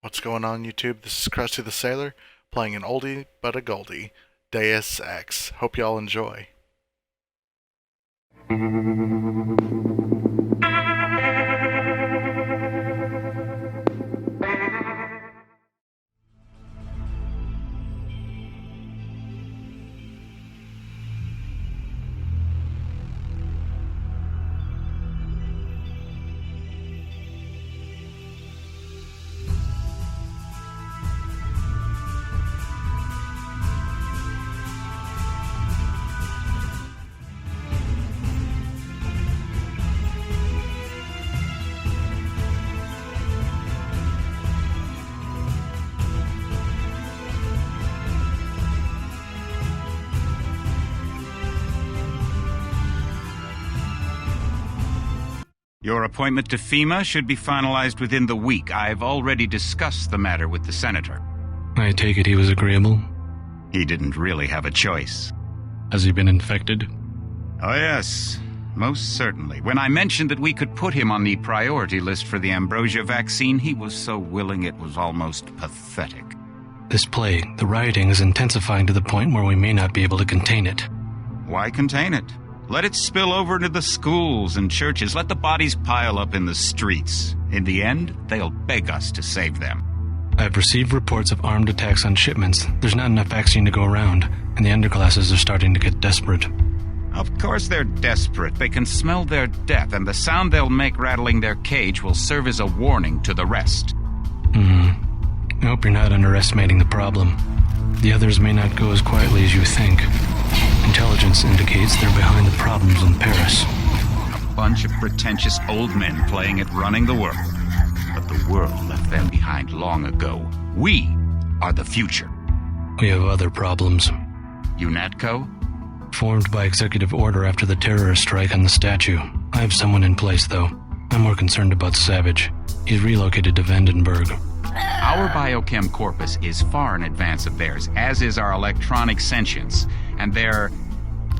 What's going on, YouTube? This is Krusty the Sailor, playing an oldie but a goldie, Deus Ex. Hope y'all enjoy. Your appointment to FEMA should be finalized within the week. I've already discussed the matter with the senator. I take it he was agreeable? He didn't really have a choice. Has he been infected? Oh yes, most certainly. When I mentioned that we could put him on the priority list for the ambrosia vaccine, he was so willing it was almost pathetic. This plague, the rioting, is intensifying to the point where we may not be able to contain it. Why contain it? Let it spill over into the schools and churches. Let the bodies pile up in the streets. In the end, they'll beg us to save them. I've received reports of armed attacks on shipments. There's not enough vaccine to go around, and the underclasses are starting to get desperate. Of course they're desperate. They can smell their death, and the sound they'll make rattling their cage will serve as a warning to the rest. I hope you're not underestimating the problem. The others may not go as quietly as you think. Intelligence indicates they're behind the problems in Paris. A bunch of pretentious old men playing at running the world. But the world left them behind long ago. We are the future. We have other problems. UNATCO? Formed by executive order after the terrorist strike on the statue. I have someone in place, though. I'm more concerned about Savage. He's relocated to Vandenberg. Our biochem corpus is far in advance of theirs, as is our electronic sentience, and their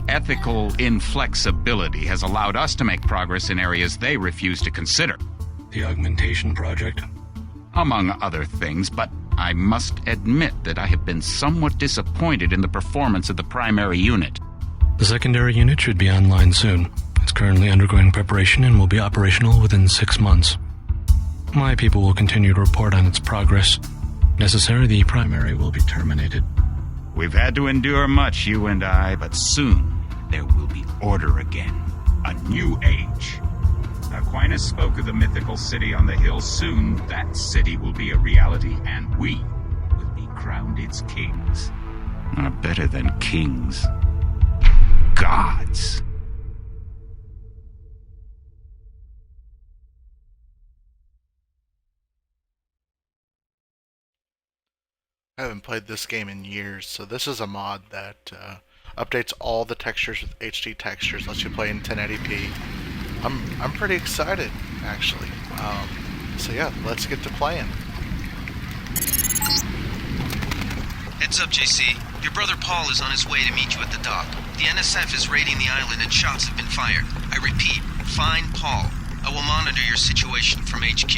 ethical inflexibility has allowed us to make progress in areas they refuse to consider. The augmentation project? Among other things, but I must admit that I have been somewhat disappointed in the performance of the primary unit. The secondary unit should be online soon. It's currently undergoing preparation and will be operational within 6 months. My people will continue to report on its progress. If necessary, the primary will be terminated. We've had to endure much, you and I, but soon there will be order again. A new age. Aquinas spoke of the mythical city on the hill. Soon that city will be a reality, and we will be crowned its kings. Better than kings. Gods. I haven't played this game in years, so this is a mod that updates all the textures with HD textures, lets you play in 1080p. I'm pretty excited, actually. So yeah, let's get to playing. Heads up, JC. Your brother Paul is on his way to meet you at the dock. The NSF is raiding the island and shots have been fired. I repeat, find Paul. I will monitor your situation from HQ.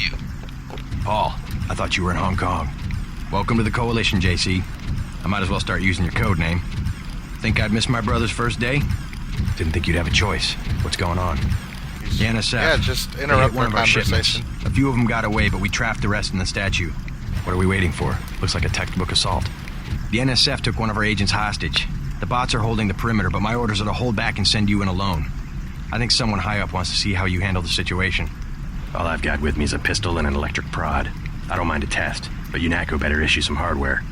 Paul, I thought you were in Hong Kong. Welcome to the Coalition, JC. I might as well start using your code name. Think I'd miss my brother's first day? Didn't think you'd have a choice. What's going on? The NSF. Yeah, just they interrupt hit one our of our shipments. conversation. A few of them got away, but we trapped the rest in the statue. What are we waiting for? Looks like a textbook assault. The NSF took one of our agents hostage. The bots are holding the perimeter, but my orders are to hold back and send you in alone. I think someone high up wants to see how you handle the situation. All I've got with me is a pistol and an electric prod. I don't mind a test, but UNATCO better issue some hardware.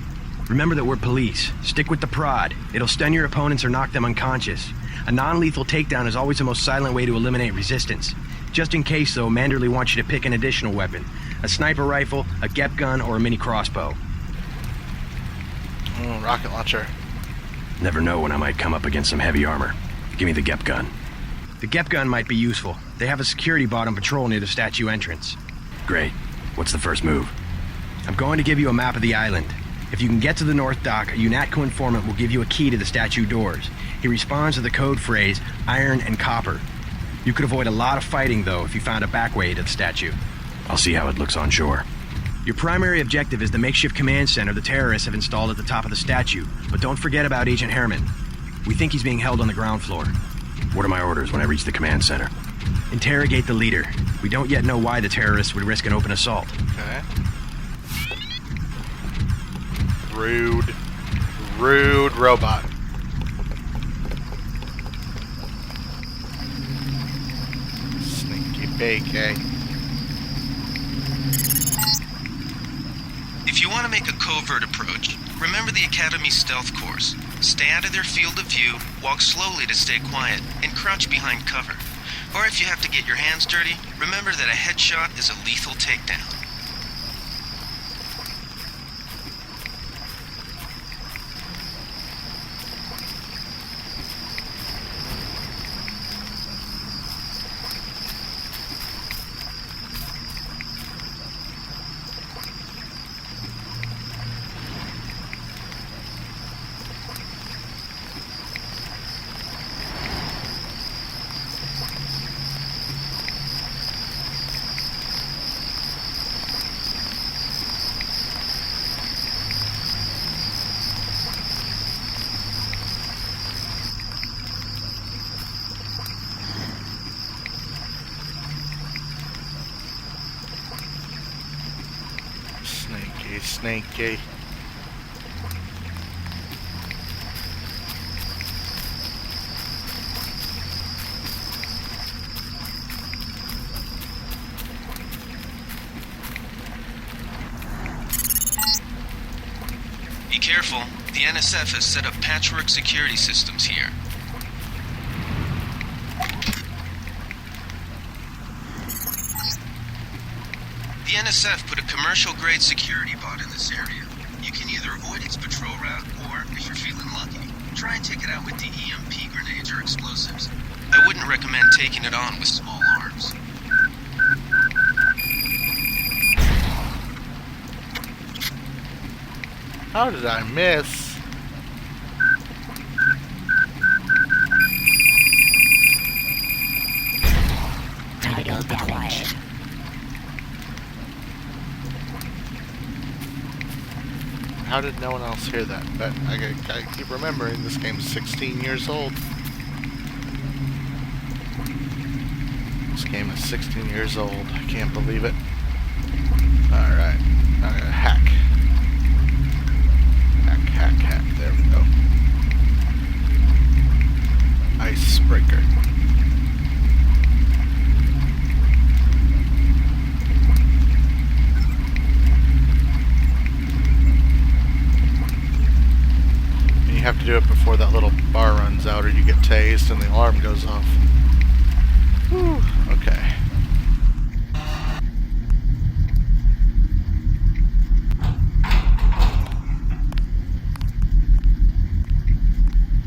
Remember that we're police. Stick with the prod. It'll stun your opponents or knock them unconscious. A non-lethal takedown is always the most silent way to eliminate resistance. Just in case, though, Manderley wants you to pick an additional weapon. A sniper rifle, a GEP gun, or a mini crossbow. Rocket launcher. Never know when I might come up against some heavy armor. Give me the GEP gun. The GEP gun might be useful. They have a security bot on patrol near the statue entrance. Great. What's the first move? I'm going to give you a map of the island. If you can get to the North Dock, a UNATCO informant will give you a key to the statue doors. He responds to the code phrase, iron and copper. You could avoid a lot of fighting, though, if you found a back way to the statue. I'll see how it looks on shore. Your primary objective is the makeshift command center the terrorists have installed at the top of the statue. But don't forget about Agent Herman. We think he's being held on the ground floor. What are my orders when I reach the command center? Interrogate the leader. We don't yet know why the terrorists would risk an open assault. Okay. Rude. Rude robot. Sneaky bacon. If you want to make a covert approach, remember the Academy stealth course. Stay out of their field of view, walk slowly to stay quiet, and crouch behind cover. Or if you have to get your hands dirty, remember that a headshot is a lethal takedown. Snaky. Be careful. The NSF has set up patchwork security systems here. The NSF put a commercial-grade security bot in this area. You can either avoid its patrol route, or, if you're feeling lucky, try and take it out with the EMP grenades or explosives. I wouldn't recommend taking it on with small arms. How did I miss? How did no one else hear that? But I keep remembering this game's 16 years old. This game is 16 years old. I can't believe it. Alright. I'm gonna hack. Hack. There we go. Icebreaker. You have to do it before that little bar runs out or you get tased and the alarm goes off. Whew, okay.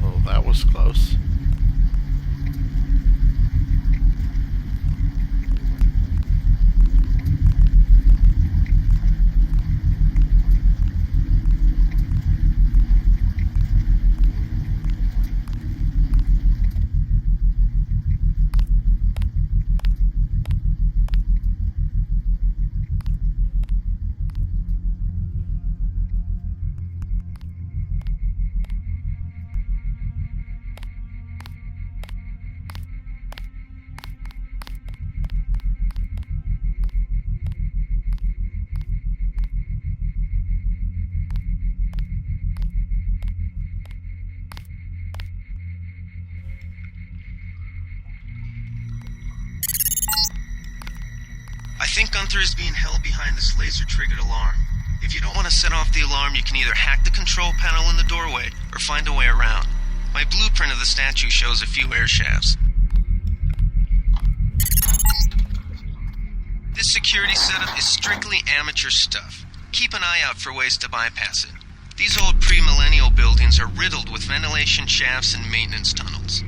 Oh, that was close. I think Gunther is being held behind this laser-triggered alarm. If you don't want to set off the alarm, you can either hack the control panel in the doorway or find a way around. My blueprint of the statue shows a few air shafts. This security setup is strictly amateur stuff. Keep an eye out for ways to bypass it. These old pre-millennial buildings are riddled with ventilation shafts and maintenance tunnels.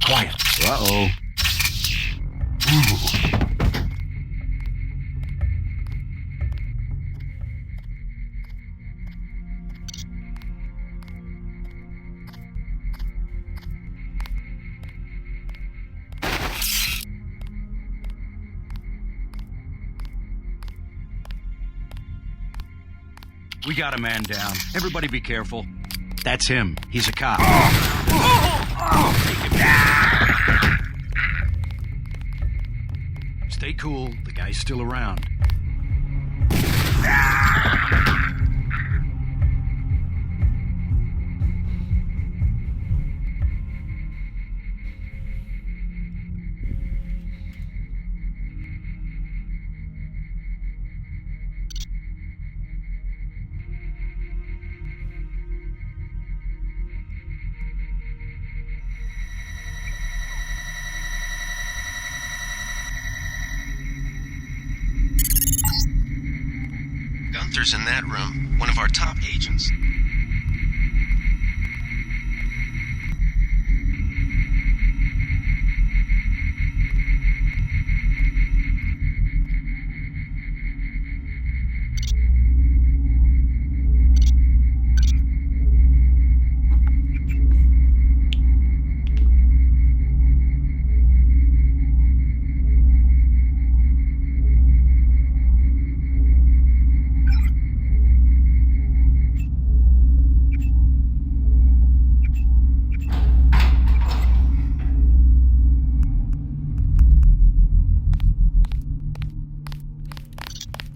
Quiet. Uh-oh. We got a man down. Everybody be careful. That's him. He's a cop. Stay cool. The guy's still around. Gunther's in that room, one of our top agents.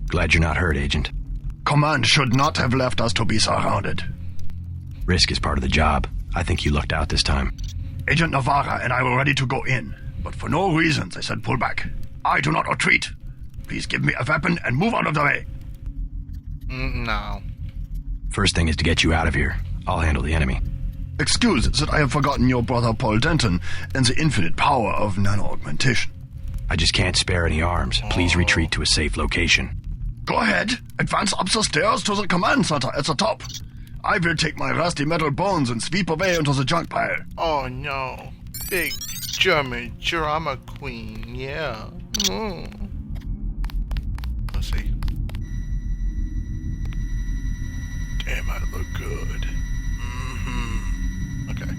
Glad you're not hurt, Agent. Command should not have left us to be surrounded. Risk is part of the job. I think you lucked out this time. Agent Navarra and I were ready to go in, but for no reason they said pull back. I do not retreat. Please give me a weapon and move out of the way. No. First thing is to get you out of here. I'll handle the enemy. Excuse that I have forgotten your brother Paul Denton and the infinite power of nano-augmentation. I just can't spare any arms. Please retreat to a safe location. Go ahead. Advance up the stairs to the command center at the top. I will take my rusty metal bones and sweep away into the junk pile. Oh no. Big German drama queen, yeah. Let's see. Damn, I look good. Okay.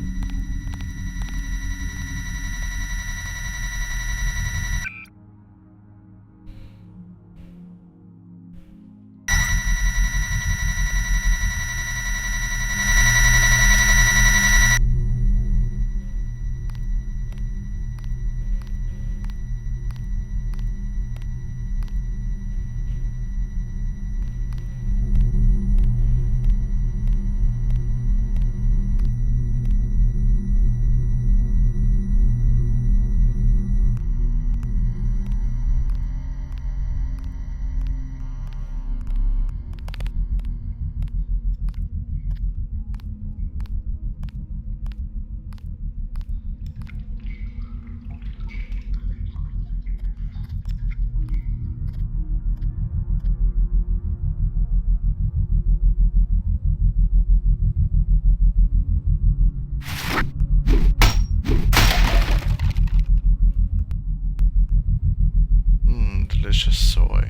Delicious soy.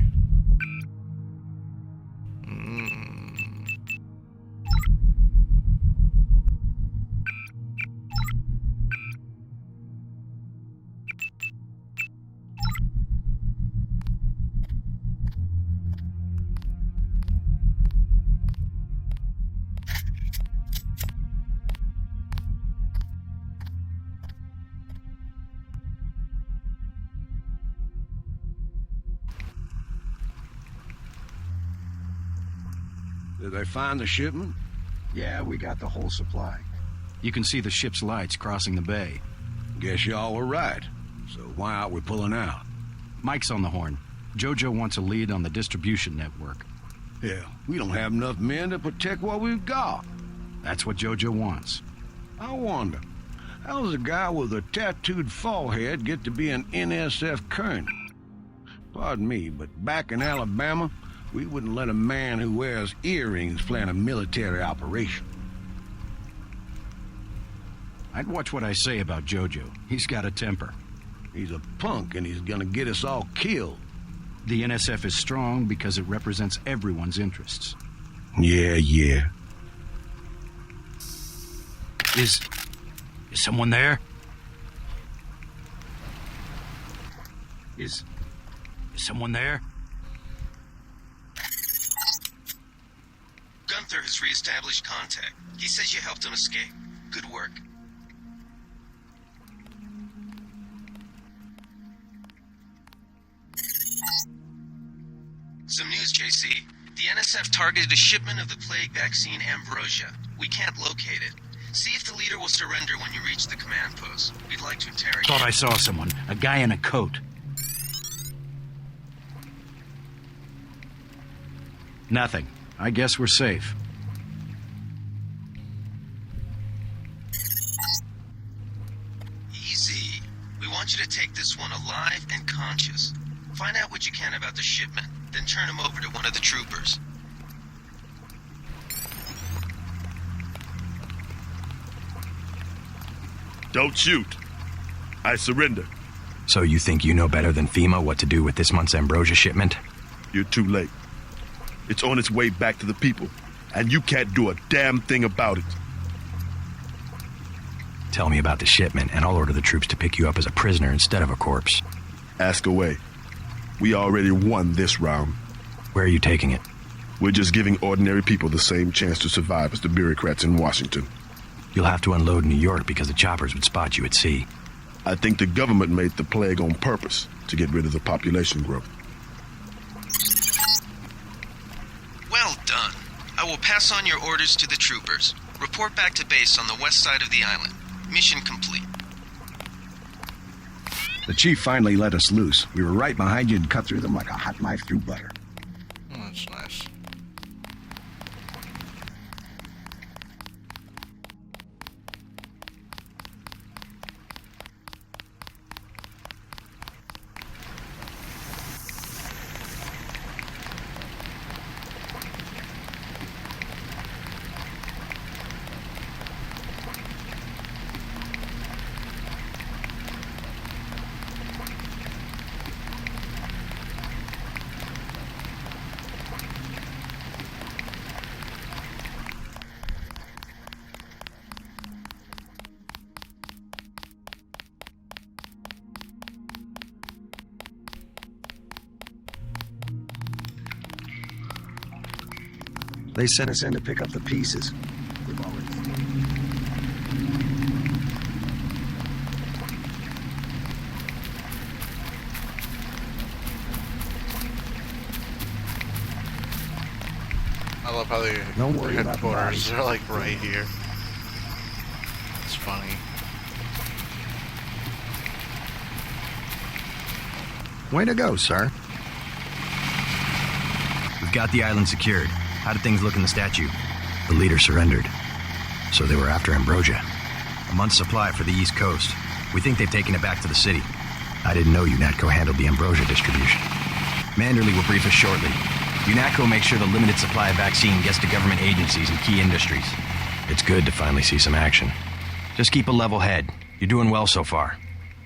Did they find the shipment? Yeah, we got the whole supply. You can see the ship's lights crossing the bay. Guess y'all were right. So why aren't we pulling out? Mike's on the horn. Jojo wants a lead on the distribution network. Hell, we don't have enough men to protect what we've got. That's what Jojo wants. I wonder, how does a guy with a tattooed forehead get to be an NSF colonel? Pardon me, but back in Alabama, we wouldn't let a man who wears earrings plan a military operation. I'd watch what I say about Jojo. He's got a temper. He's a punk and he's gonna get us all killed. The NSF is strong because it represents everyone's interests. Yeah. Is someone there? Is someone there? Gunther has reestablished contact. He says you helped him escape. Good work. Some news, JC. The NSF targeted a shipment of the plague vaccine Ambrosia. We can't locate it. See if the leader will surrender when you reach the command post. We'd like to interrogate. Thought I saw someone. A guy in a coat. Nothing. I guess we're safe. Easy. We want you to take this one alive and conscious. Find out what you can about the shipment, then turn him over to one of the troopers. Don't shoot. I surrender. So you think you know better than FEMA what to do with this month's Ambrosia shipment? You're too late. It's on its way back to the people, and you can't do a damn thing about it. Tell me about the shipment, and I'll order the troops to pick you up as a prisoner instead of a corpse. Ask away. We already won this round. Where are you taking it? We're just giving ordinary people the same chance to survive as the bureaucrats in Washington. You'll have to unload in New York because the choppers would spot you at sea. I think the government made the plague on purpose to get rid of the population growth. Well done. I will pass on your orders to the troopers. Report back to base on the west side of the island. Mission complete. The chief finally let us loose. We were right behind you and cut through them like a hot knife through butter. Oh, that's nice. They sent us in to pick up the pieces. We've already... I love how the Don't worry about the headquarters bodies. are like right here. It's funny. Way to go, sir. We've got the island secured. How did things look in the statue? The leader surrendered. So they were after Ambrosia. A month's supply for the East Coast. We think they've taken it back to the city. I didn't know UNATCO handled the Ambrosia distribution. Manderley will brief us shortly. UNATCO makes sure the limited supply of vaccine gets to government agencies and key industries. It's good to finally see some action. Just keep a level head. You're doing well so far.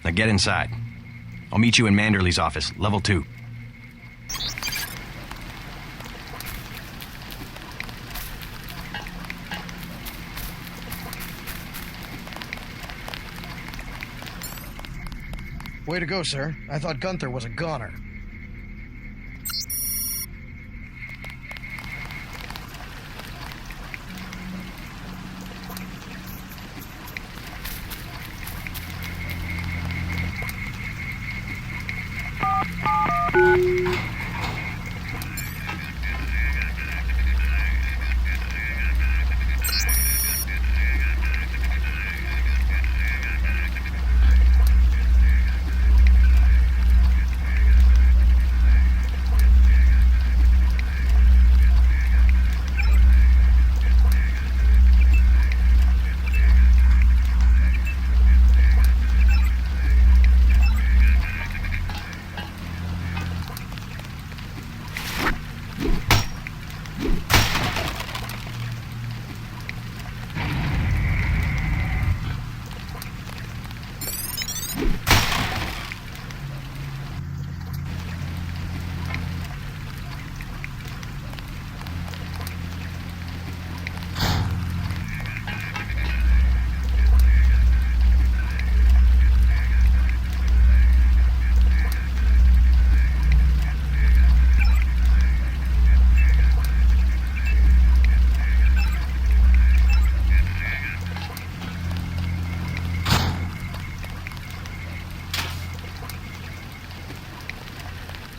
Now get inside. I'll meet you in Manderley's office, level 2. Way to go, sir. I thought Gunther was a goner.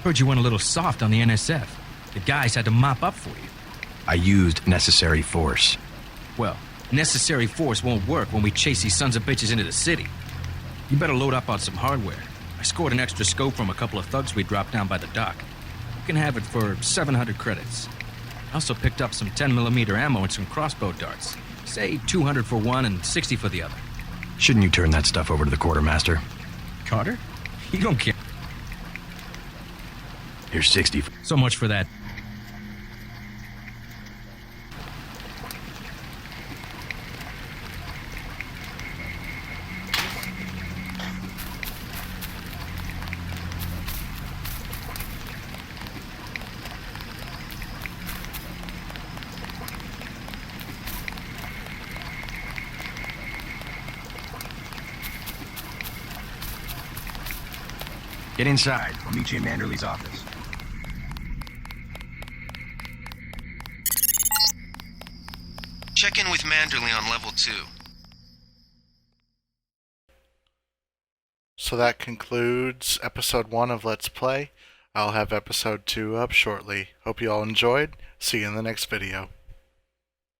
Heard you went a little soft on the NSF. The guys had to mop up for you. I used necessary force. Well, necessary force won't work when we chase these sons of bitches into the city. You better load up on some hardware. I scored an extra scope from a couple of thugs we dropped down by the dock. You can have it for 700 credits. I also picked up some 10mm ammo and some crossbow darts. Say 200 for one and 60 for the other. Shouldn't you turn that stuff over to the quartermaster? Carter? He don't care. Here's 60. So much for that. Get inside. We'll meet you in Manderley's office. Check in with Manderley on level 2. So that concludes episode 1 of Let's Play. I'll have episode 2 up shortly. Hope you all enjoyed. See you in the next video.